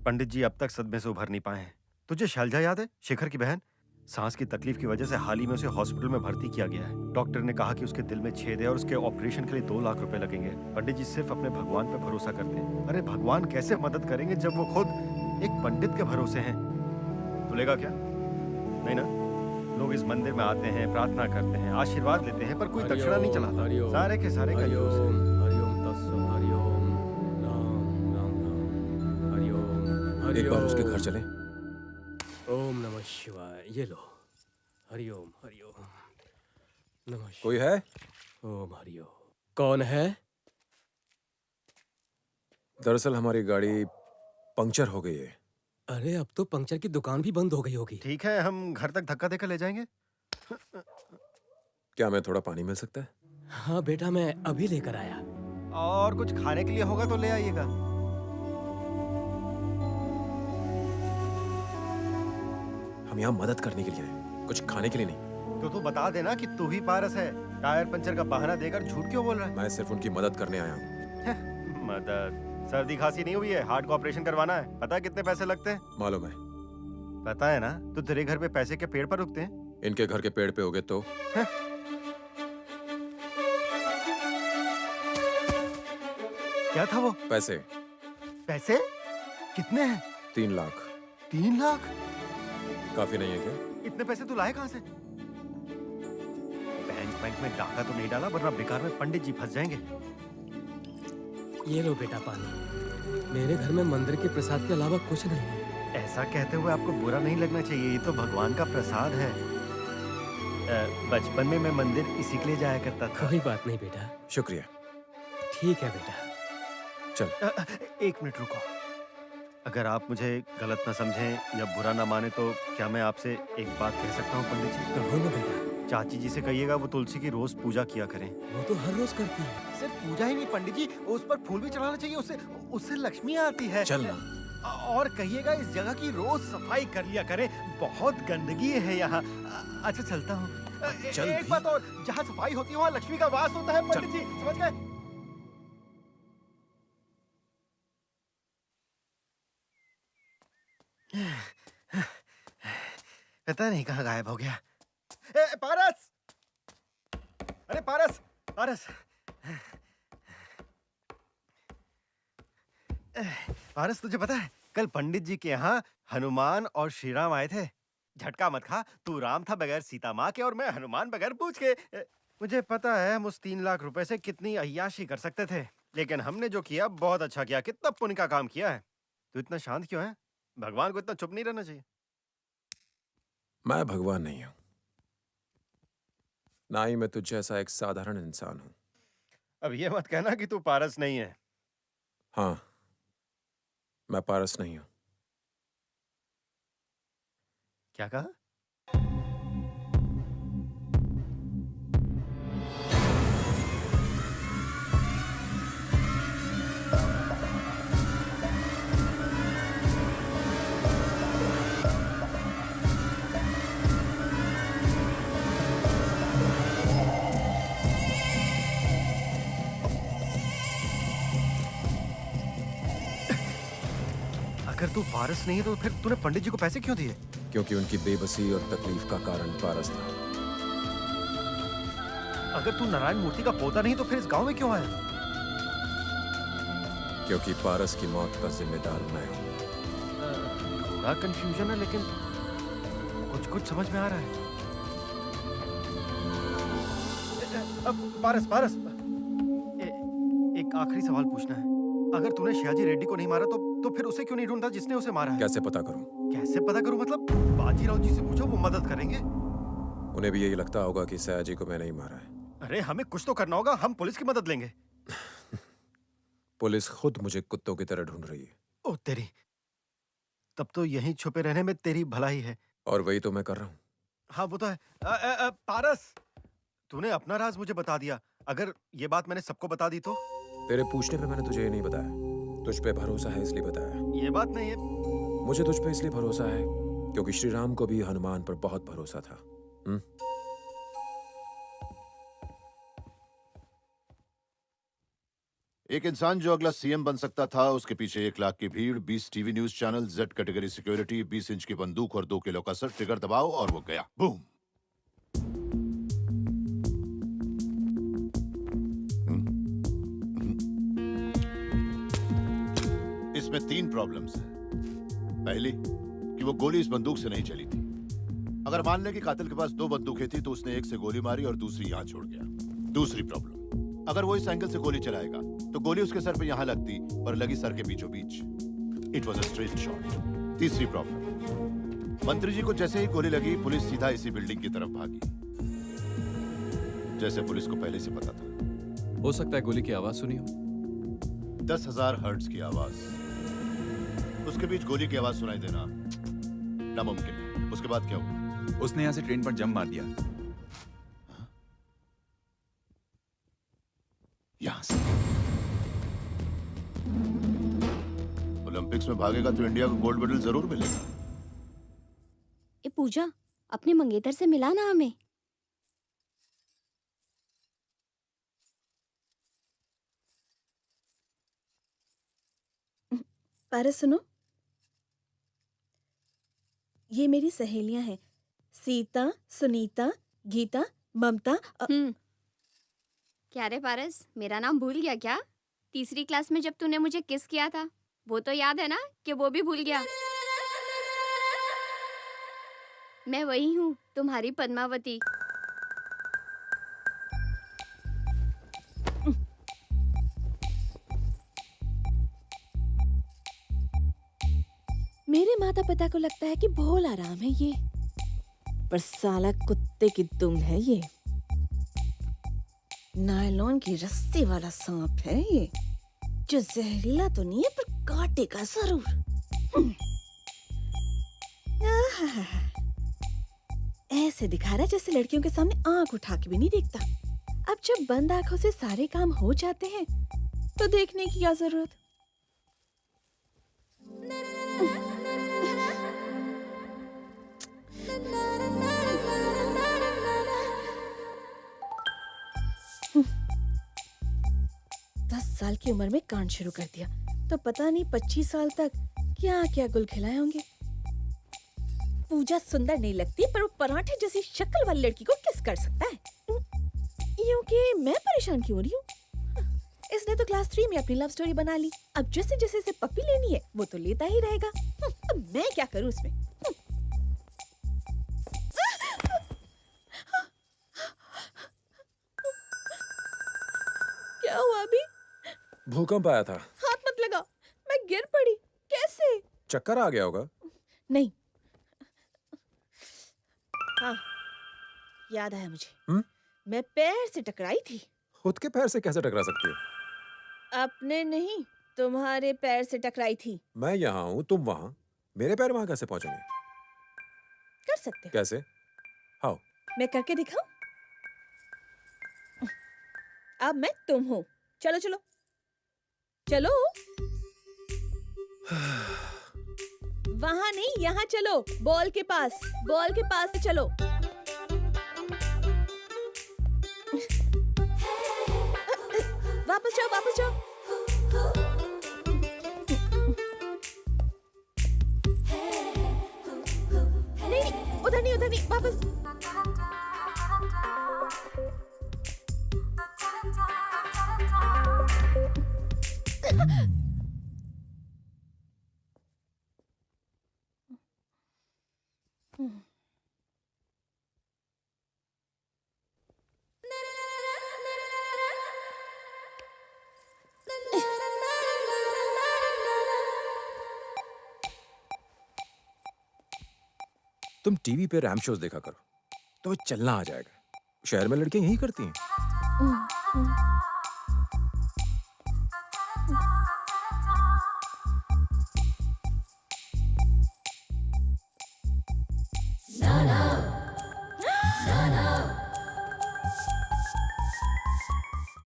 पंडित जी अब तक सदमे से उभर नहीं पाए हैं। तुझे शैलजा याद है, शेखर की बहन? सांस की तकलीफ की वजह से हाल ही में उसे हॉस्पिटल में भर्ती किया गया है। डॉक्टर ने कहा कि उसके दिल में छेद है और उसके ऑपरेशन के लिए 2 लाख रुपए लगेंगे। पंडित जी सिर्फ अपने भगवान पे भरोसा करते हैं। अरे भगवान कैसे मदद करेंगे जब वो खुद एक पंडित के भरोसे हैं? तुलेगा क्या? नहीं ना? लोग इस मंदिर में आते हैं, प्रार्थना करते हैं, आशीर्वाद लेते हैं, पर कोई दक्षिणा नहीं चढ़ाता। सारे के सारे कंजूस हैं। हरिओम तत्सत हरिओम राम राम राम हरिओम एक बार उसके घर चलें? ओम नमः शिवाय। ये लो। हरिओम हरिओम नमः कोई शिवाय। है? ओम हरिओम। कौन है? दरअसल हमारी गाड़ी पंक्चर हो गई है। अरे अब तो पंक्चर की दुकान भी बंद हो गई होगी। ठीक है, हम घर तक धक्का देकर ले जाएंगे। क्या मैं थोड़ा पानी मिल सकता है? हाँ बेटा, मैं अभी लेकर आया। और कुछ खाने के लिए होगा तो ले आइएगा। हम यहाँ मदद करने के लिए आए, कुछ खाने के लिए नहीं। तो तू बता देना कि तू ही पारस है। टायर पंचर का बहाना देकर झूठ क्यों बोल रहा है? मैं सिर्फ उनकी मदद करने आया हूँ। मदद? सर्दी खांसी नहीं हुई है, हार्ट का ऑपरेशन करवाना है। पता है कितने पैसे लगते हैं? मालूम है। पता है ना? तो तेरे घर पे पैसे के पेड़ पर उगते हैं। इनके घर के पेड़ पे होगे तो? क्या था वो? पैसे। पैसे? कितने हैं? 3 लाख। 3 लाख? काफी नहीं है क्या? इतने पैसे तू लाए कहाँ से? बैंक में डाका तो नहीं डाला, वरना बेकार में पंडित जी फंस जाएंगे। ये लो बेटा पानी। मेरे घर में मंदिर के प्रसाद के अलावा कुछ नहीं है। ऐसा कहते हुए आपको बुरा नहीं लगना चाहिए, ये तो भगवान का प्रसाद है। बचपन में मैं मंदिर इसी के लिए जाया करता था। कोई बात नहीं बेटा। शुक्रिया। ठीक है बेटा। चल। 1 मिनट रुको। अगर आप मुझे गलत ना समझें या बुरा ना माने तो क्या मैं आपसे एक बात कह सकता हूँ पंडित जी? कहो ना बेटा। चाची जी से कहिएगा वो तुलसी की रोज पूजा किया करें। वो तो हर रोज करती है। सिर्फ पूजा ही नहीं पंडित जी, उस पर फूल भी चढ़ाना चाहिए, उससे उससे लक्ष्मी आती है। चल ना। और कहिएगा इस जगह की रोज सफाई कर लिया करें, बहुत गंदगी है यहाँ। अच्छा चलता हूँ। चल एक भी। बात और, जहाँ सफाई होती है वहाँ लक्ष्मी का वास होता है पंडित जी, समझ गए? पता नहीं कहाँ गायब हो गया। पारस! अरे पारस! पारस! पारस, तुझे पता है कल पंडित जी के यहाँ हनुमान और श्री राम आए थे। झटका मत खा, तू राम था बगैर सीता माँ के और मैं हनुमान बगैर पूछ के। मुझे पता है हम उस 3 लाख रुपए से कितनी अय्याशी कर सकते थे, लेकिन हमने जो किया बहुत अच्छा किया। कितना पुण्य का काम किया है। तू इतना शांत क्यों है? भगवान को इतना चुप नहीं रहना चाहिए। मैं भगवान नहीं हूं, ना ही मैं तुझ जैसा एक साधारण इंसान हूं। अब ये मत कहना कि तू पारस नहीं है। हाँ, मैं पारस नहीं हूं। क्या कहा? अगर तू पारस नहीं है तो फिर तूने पंडित जी को पैसे क्यों दिए? क्योंकि उनकी बेबसी और तकलीफ का कारण पारस था। अगर तू नारायण मूर्ति का पोता नहीं तो फिर इस गांव में क्यों आया? क्योंकि पारस की मौत का जिम्मेदार मैं हूं। थोड़ा कंफ्यूजन है, लेकिन कुछ कुछ समझ में आ रहा है। अब पारस, पारस, एक आखिरी सवाल पूछना है। अगर तूने शिवाजी रेड्डी को नहीं मारा तो फिर उसे क्यों नहीं ढूंढता जिसने उसे मारा है? कैसे पता करूं? कैसे पता करूं मतलब? बाजीराव जी से पूछो, वो मदद करेंगे। उन्हें भी यही लगता होगा कि सयाजी को मैंने ही मारा है। अरे हमें कुछ तो करना होगा, हम पुलिस की मदद लेंगे। पुलिस खुद मुझे कुत्तों की तरह ढूंढ रही है। ओ तेरी, तब तो यहीं छुपे रहने में तेरी भलाई है। और वही तो मैं कर रहा हूं। हाँ वो तो है। पारस, तूने अपना राज मुझे बता दिया। अगर ये बात मैंने सबको बता दी तो? तेरे पूछने पे मैंने तुझे ये नहीं बताया। तुझ पे भरोसा है इसलिए बताया। ये बात नहीं है। मुझे तुझ पे इसलिए भरोसा है क्योंकि श्री राम को भी हनुमान पर बहुत भरोसा था। एक इंसान जो अगला सीएम बन सकता था, उसके पीछे 1 लाख की भीड़, 20 TV news channel, Z category security, 20 inch की बंदूक और 2 किलो का सर, ट्रिगर दबाओ और वो गया। बूम। इसमें 3 प्रॉब्लम्स हैं। पहली कि वो गोली इस बंदूक से नहीं चली थी। अगर मान लें कि कातिल के पास 2 बंदूकें थी तो उसने एक से गोली मारी और दूसरी यहां छोड़ गया। दूसरी प्रॉब्लम, अगर वो इस एंगल से गोली चलाएगा तो गोली उसके सर पे यहां लगती पर लगी सर के बीचों बीच। It was a straight shot. तीसरी प्रॉब्लम, मंत्री जी को जैसे ही गोली लगी पुलिस सीधा इसी बिल्डिंग की तरफ भागी, जैसे पुलिस को पहले से पता था। हो सकता है गोली की आवाज सुनी हो। 10,000 हर्ट्ज की आवाज, उसके बीच गोली की आवाज सुनाई देना नामुमकिन है। उसके बाद क्या हुआ? उसने यहाँ से ट्रेन पर जंप मार दिया। यहां से ओलंपिक्स में भागेगा तो इंडिया को गोल्ड मेडल जरूर मिलेगा। ए पूजा, अपने मंगेतर से मिला ना हमें। पारस सुनो, ये मेरी सहेलियां हैं, सीता, सुनीता, गीता, ममता। क्या रे पारस, मेरा नाम भूल गया क्या? तीसरी क्लास में जब तूने मुझे किस किया था वो तो याद है ना, कि वो भी भूल गया? मैं वही हूँ, तुम्हारी पद्मावती। मेरे माता पिता को लगता है कि भोला राम है ये, पर साला कुत्ते की दुम है ये। नायलॉन की रस्सी वाला सांप है ये, जो जहरीला तो नहीं है पर काटेगा जरूर। आहा, ऐसे दिखा रहा है जैसे लड़कियों के सामने आंख उठा के भी नहीं देखता। अब जब बंद आंखों से सारे काम हो जाते हैं तो देखने की क्या जरूरत। साल की उम्र में कांड शुरू कर दिया तो पता नहीं 25 साल तक क्या क्या गुल खिलाए होंगे। पूजा सुंदर नहीं लगती पर वो पराठे जैसी शक्ल वाली लड़की को किस कर सकता है? यूं कि मैं परेशान क्यों हो रही हूँ? इसने तो क्लास 3 में अपनी लव स्टोरी बना ली, अब जैसे जैसे इसे पप्पी लेनी है वो तो लेता ही रहेगा। अब मैं क्या करूँ इसमें? क्या हुआ अभी? भूकंप आया था। हाथ मत लगा, मैं गिर पड़ी। कैसे? चक्कर आ गया होगा। नहीं। हाँ, याद आया मुझे। मैं पैर से टकराई थी। खुद के पैर से कैसे टकरा सकती हो? अपने नहीं, तुम्हारे पैर से टकराई थी। मैं यहाँ हूँ, तुम वहाँ, मेरे पैर वहाँ कैसे पहुँचेंगे? कर सकते हो। कैसे? हाउ? मैं करके दिखाऊं? अब मैं तुम हूँ। चलो चलो चलो। वहां नहीं, यहाँ चलो। बॉल के पास से चलो। वापस जाओ। नहीं, उधर नहीं, वापस। तुम टीवी पे रैम शोज देखा करो, तो चलना आ जाएगा। शहर में लड़कियां यही करती हैं।